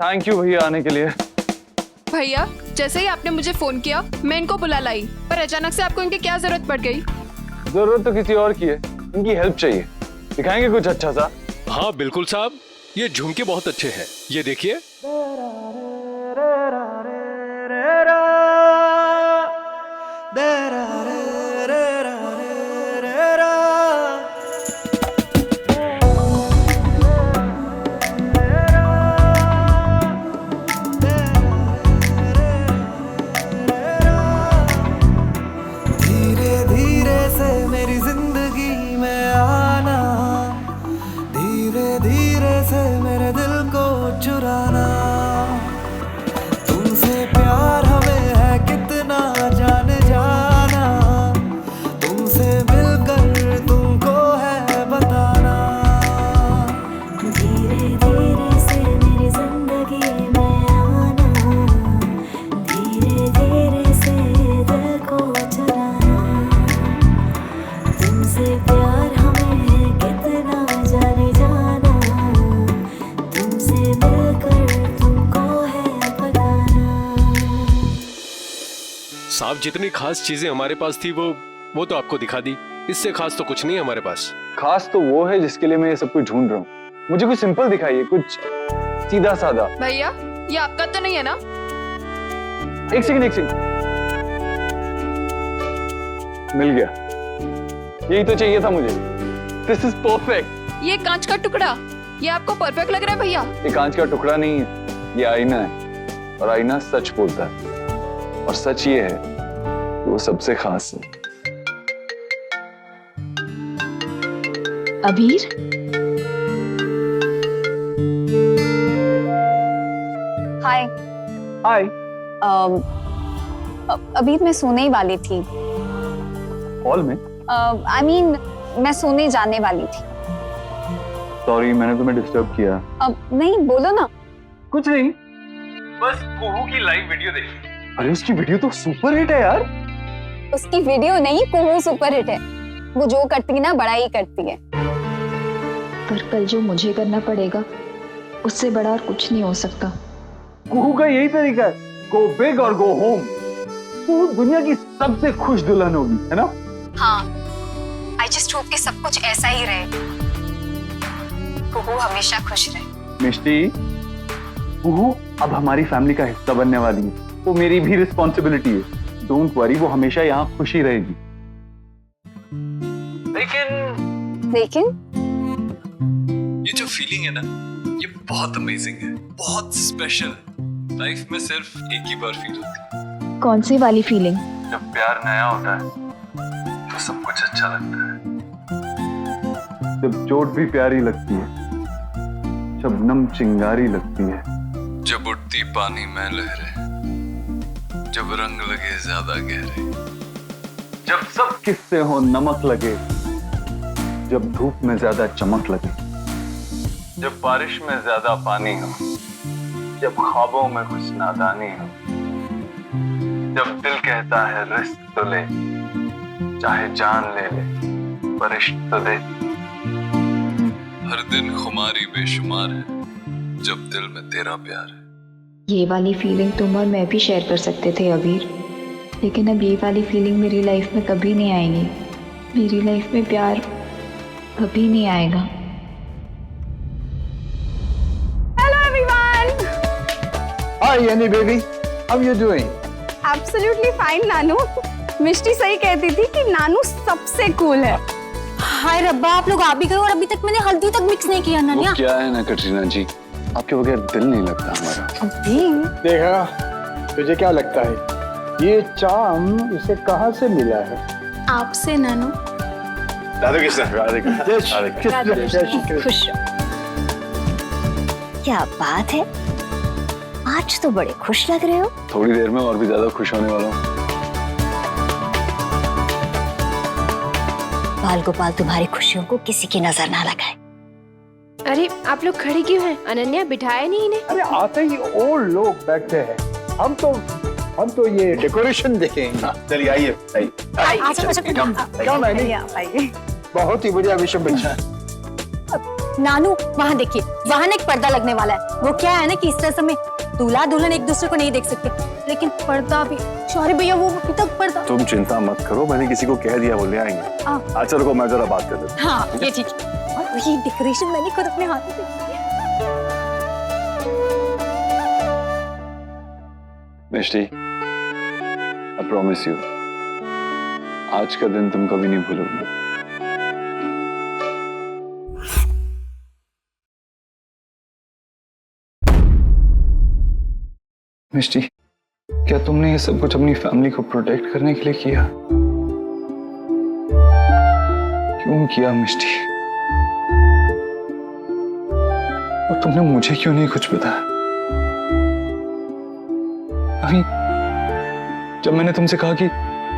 Thank you भैया आने के लिए। भैया जैसे ही आपने मुझे फोन किया मैं इनको बुला लाई, पर अचानक से आपको इनकी क्या जरूरत पड़ गई? जरूरत तो किसी और की है, इनकी हेल्प चाहिए। दिखाएंगे कुछ अच्छा सा? हाँ बिल्कुल साहब, ये झुमके बहुत अच्छे हैं, ये देखिए। चुराना तुमसे प्यार हमें है कितना जाने जाना, तुमसे मिलकर तुमको है बताना। धीरे धीरे से मेरी जिंदगी में आना, धीरे धीरे से दिल को चुराना, तुमसे प्यार हमें है कितना जाने जाना, तुमसे मिलकर तुमको है बताना। साहब जितनी खास चीजें हमारे पास थी वो तो आपको दिखा दी, इससे खास तो कुछ नहीं है हमारे पास। खास तो वो है जिसके लिए मैं ये सब कुछ ढूंढ रहा हूँ। मुझे कुछ सिंपल दिखाइए, कुछ सीधा साधा। भैया ये आपका तो नहीं है ना? एक सेकंड। मिल गया, यही तो चाहिए था मुझे। This is perfect. ये कांच का टुकड़ा, ये आपको परफेक्ट लग रहा है भैया? ये कांच का टुकड़ा नहीं है, ये आईना है, और आईना सच बोलता है, और सच ये है कि वो सबसे खास है। अबीर, हाय। हाय। अबीर मैं सोने ही वाली थी। हॉल में? I mean, मैं सोने जाने वाली थी। सॉरी मैंने तुम्हें डिस्टर्ब किया। नहीं बोलो ना। कुछ नहीं, बस कुहू की लाइव वीडियो देखी। अरे उसकी वीडियो तो सुपर हिट है यार। उसकी वीडियो नहीं, कुहू सुपर हिट है। वो जो करती है ना बड़ा ही करती है। पर कल जो मुझे करना पड़ेगा उससे बड़ा और कुछ नहीं हो सकता। कुहू का यही तरीका है, गो बिग और गो होम। कुहू दुनिया की सबसे खुश दुल्हन होगी, है ना? हाँ, I just hope कि सब कुछ ऐसा ही रहे। कुहू हमेशा खुश रहे। मिष्टी, कुहू अब हमारी फैमिली का हिस्सा बनने वाली है, वो मेरी भी रिस्पॉन्सिबिलिटी है। डोंट वरी, वो हमेशा यहाँ खुशी रहेगी। लेकिन ये जो फीलिंग है ना, ये बहुत अमेजिंग है, बहुत स्पेशल। लाइफ में सिर्फ एक ही बार फील होती है। कौन सी वाली फीलिंग? जब प्यार नया होता है तो सब कुछ अच्छा लगता है। जब चोट भी प्यारी लगती है, शबनम चिंगारी लगती है। जब उठती पानी में लहरें, जब रंग लगे ज्यादा गहरे, जब सब किस्से हो नमक लगे, जब धूप में ज्यादा चमक लगे, जब बारिश में ज्यादा पानी हो, जब ख्वाबों में कुछ नादानी हो, जब दिल कहता है रिस्क तो ले, चाहे जान ले ले, पर इश्क तो दे। हर दिन खुमारी बेशुमार है, जब दिल में तेरा प्यार है। ये वाली फीलिंग तुम और मैं भी शेयर कर सकते थे अबीर, लेकिन अब ये वाली फीलिंग मेरी लाइफ में कभी नहीं आएगी। मेरी लाइफ में प्यार कभी नहीं आएगा। Hello everyone. Hi Annie baby, how you doing? Absolutely fine नानू। मिष्टी सही कहती थी कि नानू सबसे कूल है। हाय रब्बा, आप लोग आ भी गए और अभी तक मैंने हल्दी तक मिक्स नहीं किया ना। वो क्या है ना कटरीना जी, आपके बगैर दिल नहीं लगता हमारा। देखा, तुझे क्या लगता है ये चाम इसे कहाँ से मिला है? आपसे नानू। राधे कृष्ण। खुश रहो। क्या बात है, आज तो बड़े खुश लग रहे हो। थोड़ी देर में और भी ज्यादा खुश होने वाला हूँ। बाल गोपाल तुम्हारी खुशियों को किसी की नजर ना लगाए। अरे आप लोग खड़ी क्यों हैं? अनन्या बिठाया नहीं इन्हें? अरे आते ही और लोग बैठे हैं, हम तो ये डेकोरेशन देखेंगे। चलिए आइए। क्या मैंने बहुत ही बढ़िया विषय बच्चा। नानू वहाँ देखिए, वहाँ ना एक पर्दा लगने वाला है। वो क्या है ना कि इस तरह में दूल्हा दुल्हन एक दूसरे को नहीं देख सकते, लेकिन पर्दा भी, सॉरी भैया वो अभी तक पर्दा। तुम चिंता मत करो, मैंने किसी को कह दिया, बोले आएंगे। अच्छा रुको, मैं जरा बात कर देता हूं। हाँ ये ठीक है। और ये डेकोरेशन मैंने खुद अपने हाथ से की है। मिष्टी, I promise you, आज का दिन तुम कभी नहीं भूलोगे। मिष्टी, क्या तुमने ये सब कुछ अपनी फैमिली को प्रोटेक्ट करने के लिए किया? क्यों किया मिष्टी? और तुमने मुझे क्यों नहीं कुछ बताया? नहीं, जब मैंने तुमसे कहा कि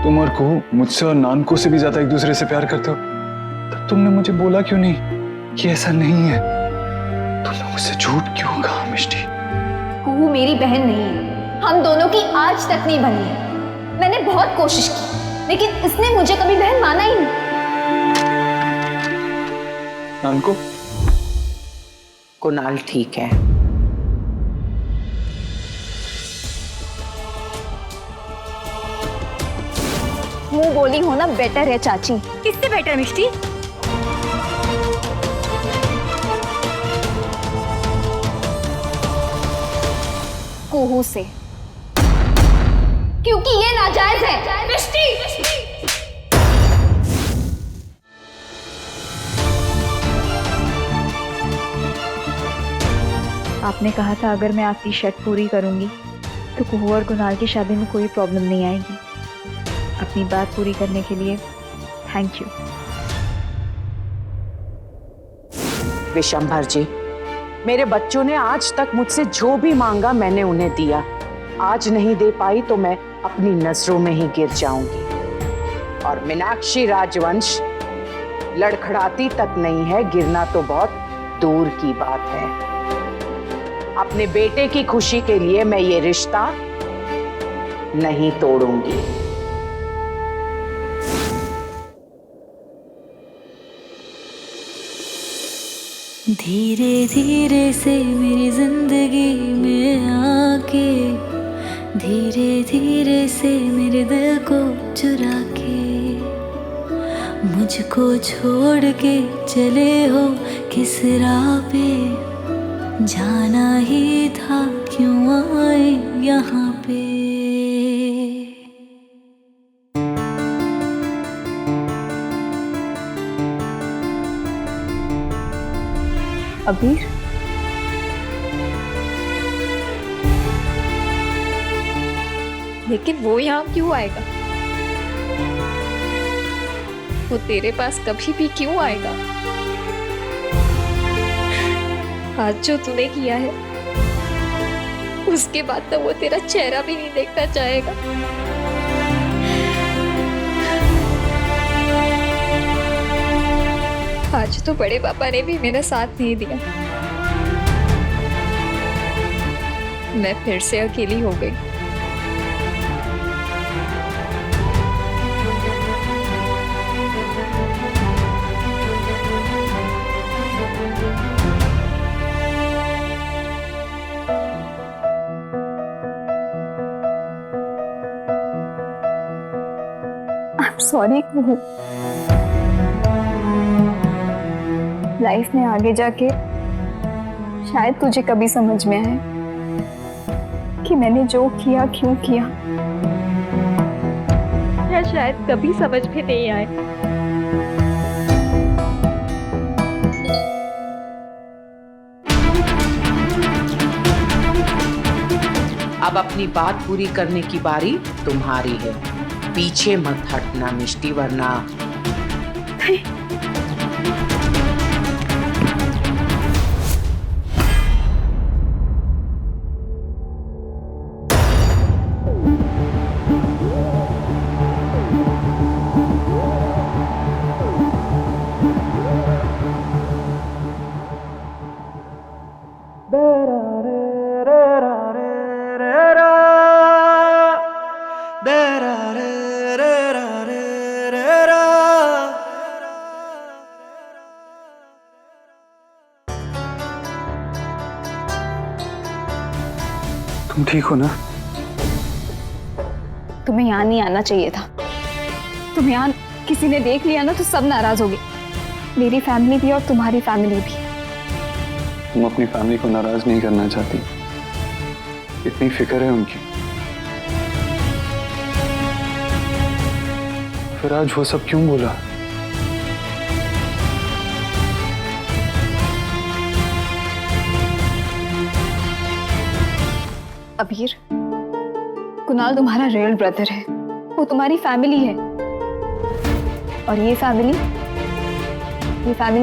तुम और कुहू मुझसे और नानको से भी ज्यादा एक दूसरे से प्यार करते हो, तब तुमने मुझे बोला क्यों नहीं कि ऐसा नहीं है? तुमने मुझसे झूठ क्यों कहा मिष्टी? कुहू मेरी बहन नहीं है, हम दोनों की आज तक नहीं बनी है। मैंने बहुत कोशिश की, लेकिन इसने मुझे कभी बहन माना ही नहीं। नानको? कुणाल ठीक है। मुंह बोली होना बेटर है चाची। किससे बेटर मिष्टी? कुहू से, क्योंकि ये नाजायज है। मिष्टी, आपने कहा था अगर मैं आपकी शर्त पूरी करूंगी तो कुहू और कुणाल की शादी में कोई प्रॉब्लम नहीं आएगी। अपनी बात पूरी करने के लिए थैंक यू। विशंभर जी, मेरे बच्चों ने आज तक मुझसे जो भी मांगा मैंने उन्हें दिया। आज नहीं दे पाई तो मैं अपनी नजरों में ही गिर जाऊंगी। और मीनाक्षी राजवंश लड़खड़ाती तक नहीं है, गिरना तो बहुत दूर की बात है। अपने बेटे की खुशी के लिए मैं ये रिश्ता नहीं तोड़ूंगी। धीरे धीरे से मेरी जिंदगी में आके, धीरे धीरे से मेरे दिल को चुरा के, मुझको छोड़ के चले हो किस राह पे, जाना ही था क्यों आए यहाँ पे। अबीर, लेकिन वो यहाँ क्यों आएगा? वो तेरे पास कभी भी क्यों आएगा? आज जो तूने किया है उसके बाद तो वो तेरा चेहरा भी नहीं देखना चाहेगा। आज तो बड़े पापा ने भी मेरा साथ नहीं दिया, मैं फिर से अकेली हो गई। सॉरी कुहू, लाइफ में आगे जाके शायद तुझे कभी समझ में आए कि मैंने जो किया क्यों किया, या शायद कभी समझ में नहीं आए। अब अपनी बात पूरी करने की बारी तुम्हारी है। पीछे मत हटना मिष्टी, वरना तुम ठीक हो ना? तुम्हें यहाँ नहीं आना चाहिए था। तुम्हें यहाँ किसी ने देख लिया ना तो सब नाराज होगे, मेरी फैमिली भी और तुम्हारी फैमिली भी। तुम अपनी फैमिली को नाराज नहीं करना चाहती, इतनी फिक्र है उनकी, फिर आज वो सब क्यों बोला? अबीर, कुणाल तुम्हारा रियल ब्रदर है, वो तुम्हारी फैमिली है, और ये फैमिली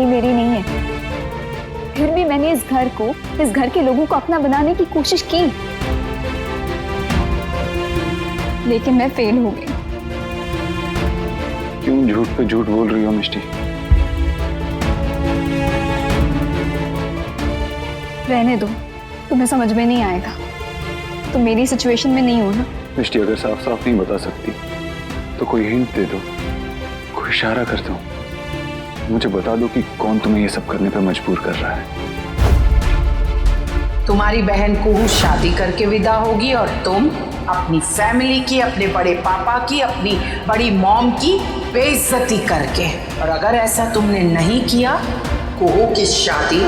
मेरी नहीं है। फिर भी मैंने इस घर के लोगों को अपना बनाने की कोशिश की, लेकिन मैं फेल हो गई। क्यों झूठ पे झूठ बोल रही हो मिष्टी? रहने दो, तुम्हें समझ में नहीं आएगा। तुम मेरी सिचुएशन में नहीं हो ना। मिष्टी, अगर साफ साफ नहीं बता सकती तो कोई हिंट दे दो, कोई इशारा कर दो, मुझे बता दो कि कौन तुम्हें ये सब करने पे मजबूर कर रहा है। तुम्हारी बहन कुहू शादी करके विदा होगी और तुम अपनी फैमिली की, अपने बड़े पापा की, अपनी बड़ी मॉम की बेइज्जती करके। और अगर ऐसा तुमने नहीं किया, कुहू की शादी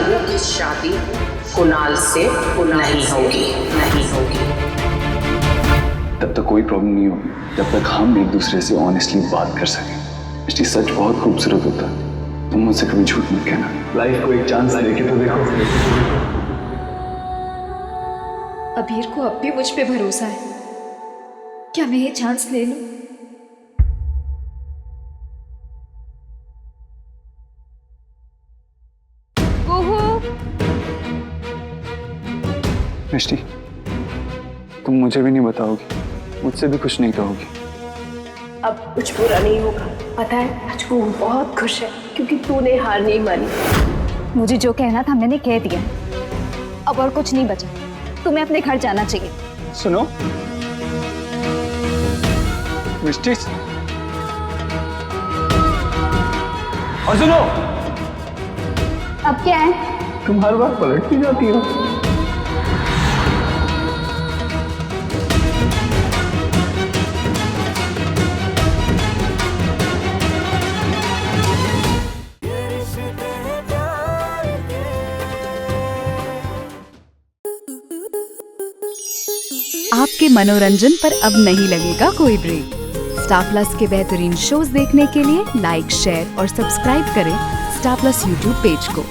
कुणाल से नहीं होगी। तब तक कोई प्रॉब्लम नहीं होगी, जब तक हम एक दूसरे से ऑनेस्टली बात कर सकें। मिष्टी, सच बहुत खूबसूरत होता है, तुम मुझसे कभी झूठ मत कहना। लाइफ को एक चांस लेके तो देखो। अबीर को अब भी मुझ पे भरोसा है, क्या मैं ये चांस ले लूं? मिष्टी, तुम मुझे भी नहीं बताओगी, मुझसे भी कुछ नहीं कहोगी। अब कुछ बुरा नहीं होगा, पता है आज को बहुत खुश है क्योंकि तूने हार नहीं मानी। मुझे जो कहना था मैंने कह दिया, अब और कुछ नहीं बचा। तुम्हें अपने घर जाना चाहिए। सुनो मिष्टी, और सुनो, अब क्या है? तुम हर बार पलट भी जाती हो। आपके मनोरंजन पर अब नहीं लगेगा कोई ब्रेक। स्टार प्लस के बेहतरीन शोज देखने के लिए लाइक, शेयर और सब्सक्राइब करें स्टार प्लस यूट्यूब पेज को।